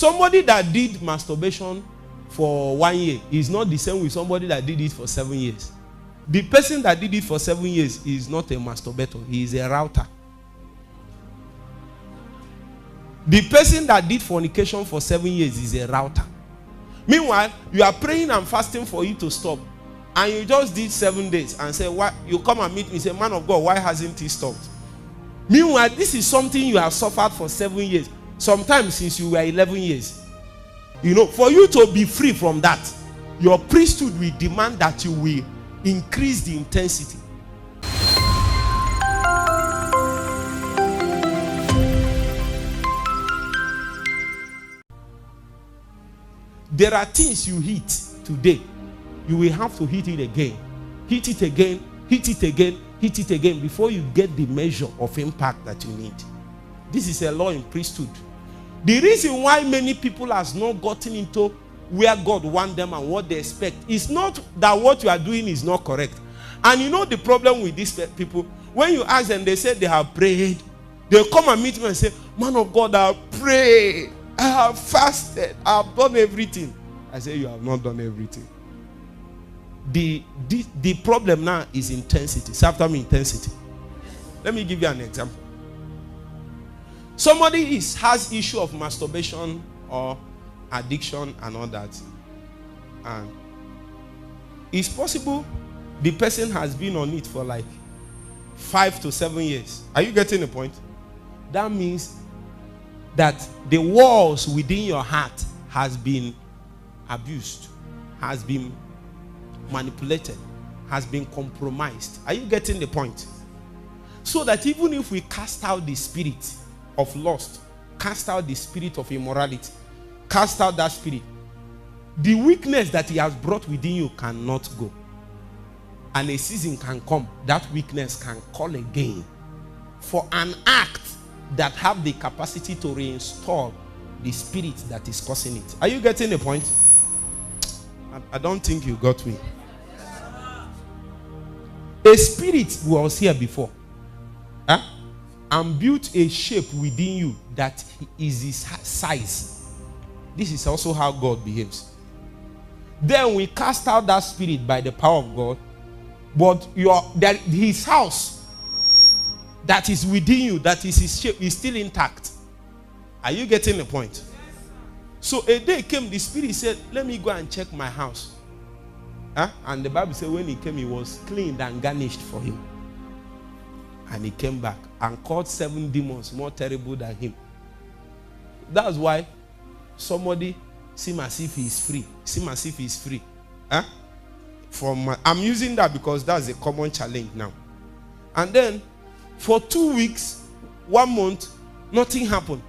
Somebody that did masturbation for 1 year is not the same with somebody that did it for 7 years. The person that did it for 7 years is not a masturbator. He is a router. The person that did fornication for 7 years is a router. Meanwhile, you are praying and fasting for you to stop. And you just did 7 days and say, why? You come and meet me, say, man of God, why hasn't he stopped? Meanwhile, this is something you have suffered for 7 years. Sometimes since you were 11 years. You know, for you to be free from that, your priesthood will demand that you will increase the intensity. There are things you hit today. You will have to hit it again. Hit it again, hit it again, hit it again before you get the measure of impact that you need. This is a law in priesthood. The reason why many people has not gotten into where God wants them and what they expect is not that what you are doing is not correct. And you know the problem with these people, when you ask them, they say they have prayed. They'll come and meet me and say, man of God, I have prayed, I have fasted, I have done everything. I say, you have not done everything. The problem now is intensity. Say after me, intensity. Let me give you an example. Somebody has issue of masturbation or addiction and all that. And it's possible the person has been on it for like 5 to 7 years. Are you getting the point? That means that the walls within your heart has been abused, has been manipulated, has been compromised. Are you getting the point? So that even if we cast out the spirit of lust, cast out the spirit of immorality, cast out that spirit, the weakness that he has brought within you cannot go. And a season can come, that weakness can call again for an act that have the capacity to reinstall the spirit that is causing it. Are you getting the point? I don't think you got me. A spirit was here before. And built a shape within you that is his size. This is also how God behaves. Then we cast out that spirit by the power of God. But his house that is within you, that is his shape, is still intact. Are you getting the point? So a day came, the spirit said, let me go and check my house. And the Bible said when he came, he was cleaned and garnished for him. And he came back and caught 7 demons more terrible than him. That's why somebody seems as if he is free. Seems as if he is free. I'm using that because that's a common challenge now. And then for 2 weeks, 1 month, nothing happened.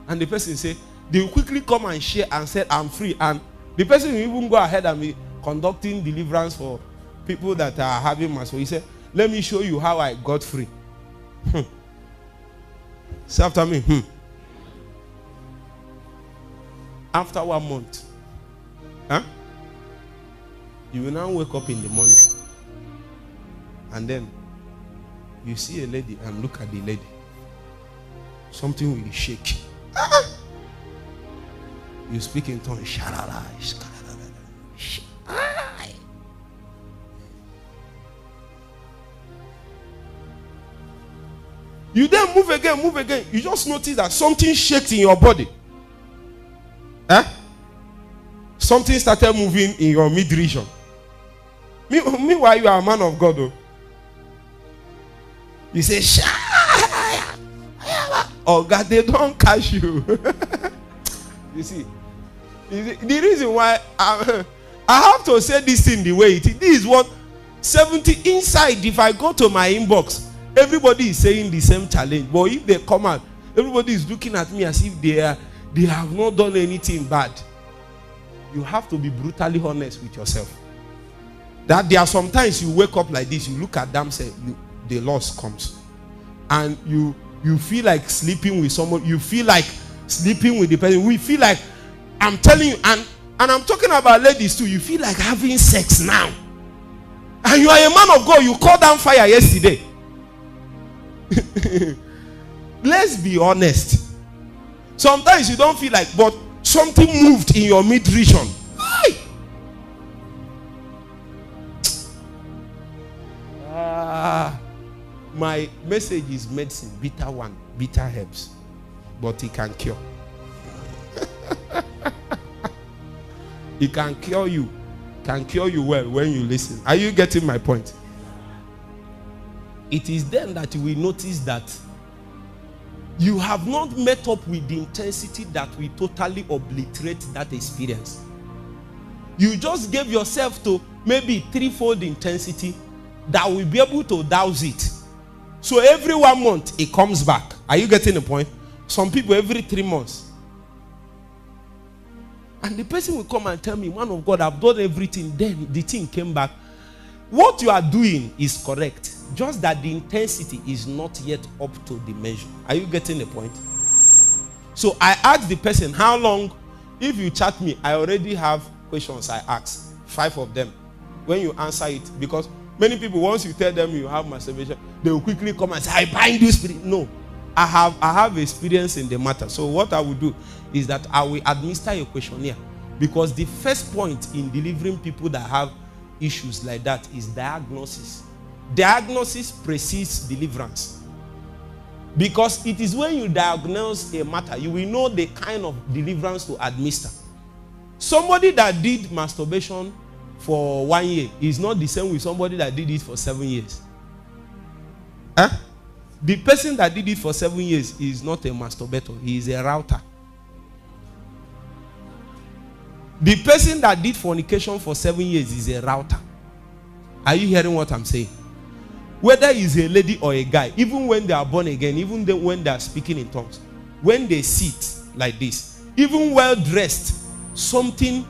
And the person said, they will quickly come and share and said, I'm free. And the person will even go ahead and be conducting deliverance for people that are having masturbation. He said, let me show you how I got free. Say after me. After 1 month, you will now wake up in the morning, and then you see a lady and look at the lady. Something will shake. You speak in tongues. You then move again. You just notice that something shakes in your body. Something started moving in your mid-region. Meanwhile, you are a man of God. Though. You say, oh God, they don't catch you. You see, the reason why I have to say this thing the way it is. This is what 70 inside. If I go to my inbox, everybody is saying the same challenge. But if they come out, everybody is looking at me as if they have not done anything bad. You have to be brutally honest with yourself. That there are sometimes you wake up like this, you look at them, say, the loss comes. And you feel like sleeping with someone, you feel like sleeping with the person. We feel like, I'm telling you, and I'm talking about ladies too, you feel like having sex now. And you are a man of God, you called down fire yesterday. Let's be honest. Sometimes you don't feel like, but something moved in your mid-region. My message is medicine, bitter one, bitter herbs, but it can cure. It can cure you well when you listen. Are you getting my point? It is then that you will notice that you have not met up with the intensity that will totally obliterate that experience. You just gave yourself to maybe threefold intensity that will be able to douse it. So every 1 month it comes back. Are you getting the point? Some people every 3 months. And the person will come and tell me, man of God, I've done everything. Then the thing came back. What you are doing is correct. Just that the intensity is not yet up to the measure. Are you getting the point? So I asked the person, how long? If you chat me, I already have questions I asked. 5 of them. When you answer it, because many people, once you tell them you have masturbation, they will quickly come and say, I bind you spirit. No. I have experience in the matter. So what I will do is that I will administer a questionnaire. Because the first point in delivering people that have issues like that is diagnosis. Diagnosis precedes deliverance. Because it is when you diagnose a matter, you will know the kind of deliverance to administer. Somebody that did masturbation for 1 year is not the same with somebody that did it for 7 years. The person that did it for 7 years is not a masturbator. He is a router. The person that did fornication for 7 years is a router. Are you hearing what I'm saying? Whether he's a lady or a guy, even when they are born again, even when they are speaking in tongues, when they sit like this, even well dressed, something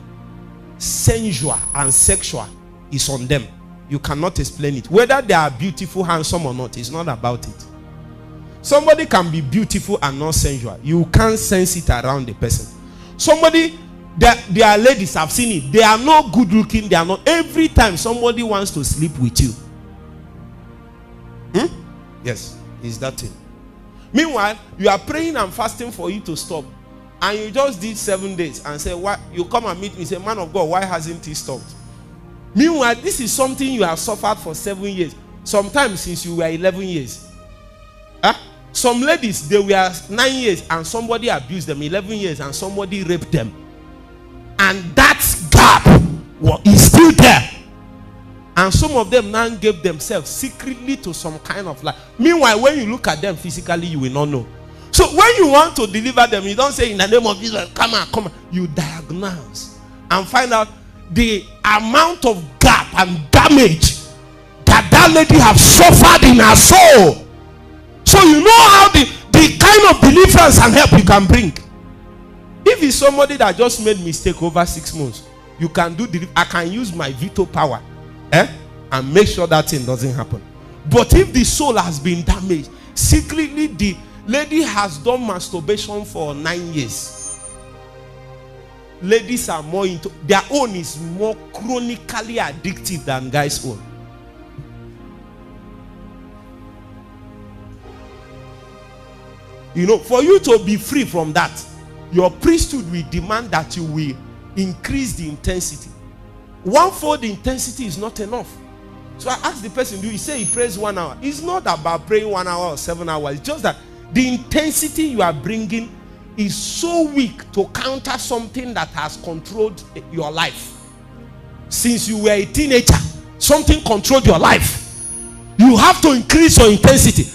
sensual and sexual is on them. You cannot explain it. Whether they are beautiful, handsome or not, it's not about it. Somebody can be beautiful and not sensual. You can't sense it around the person. Somebody, there are ladies, I've seen it. They are not good looking. They are not. Every time somebody wants to sleep with you. Yes, it's that thing. Meanwhile, you are praying and fasting for you to stop. And you just did 7 days and say, why? You come and meet me and say, man of God, why hasn't he stopped? Meanwhile, this is something you have suffered for 7 years. Sometimes since you were 11 years. Some ladies, they were 9 years and somebody abused them. 11 years and somebody raped them. And that gap is still there. And some of them now gave themselves secretly to some kind of life. Meanwhile, when you look at them physically, you will not know. So when you want to deliver them, you don't say in the name of Jesus, come on. You diagnose and find out the amount of gap and damage that lady have suffered in her soul. So you know how the kind of deliverance and help you can bring. If it's somebody that just made mistake over 6 months, you can do I can use my veto power and make sure that thing doesn't happen. But if the soul has been damaged, secretly the lady has done masturbation for 9 years. Ladies are more into, their own is more chronically addictive than guys' own. You know, for you to be free from that, your priesthood will demand that you will increase the intensity. 1/4 intensity is not enough. So I asked the person, do you say he prays 1 hour? It's not about praying 1 hour or 7 hours. It's just that the intensity you are bringing is so weak to counter something that has controlled your life. Since you were a teenager, something controlled your life. You have to increase your intensity.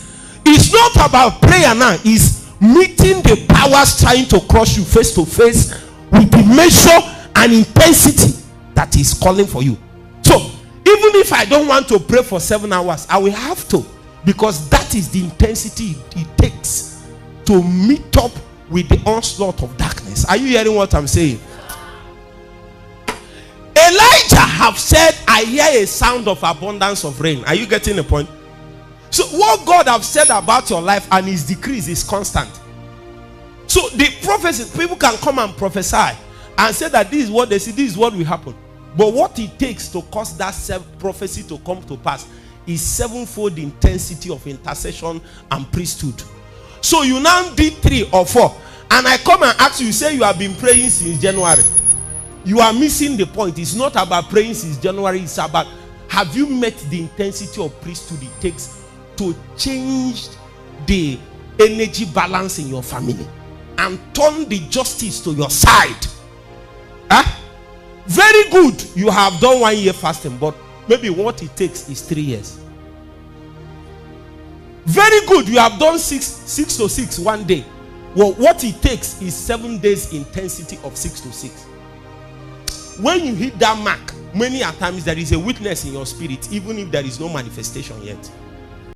It's not about prayer now. It's meeting the powers trying to crush you face to face with the measure and intensity that is calling for you. So, even if I don't want to pray for 7 hours, I will have to. Because that is the intensity it takes to meet up with the onslaught of darkness. Are you hearing what I'm saying? Elijah have said, I hear a sound of abundance of rain. Are you getting the point? So what God have said about your life and his decrees is constant. So the prophecy, people can come and prophesy and say that this is what they see, this is what will happen. But what it takes to cause that prophecy to come to pass is 7-fold intensity of intercession and priesthood. So you now did 3 or 4 and I come and ask you, say you have been praying since January, you are missing the point. It's not about praying since January. It's about, have you met the intensity of priesthood it takes to change the energy balance in your family and turn the justice to your side? Very good. You have done 1 year fasting, but maybe what it takes is 3 years. Very good. You have done 6 to 6 1 day. Well, what it takes is 7 days intensity of 6 to 6. When you hit that mark, many a times there is a witness in your spirit, even if there is no manifestation yet.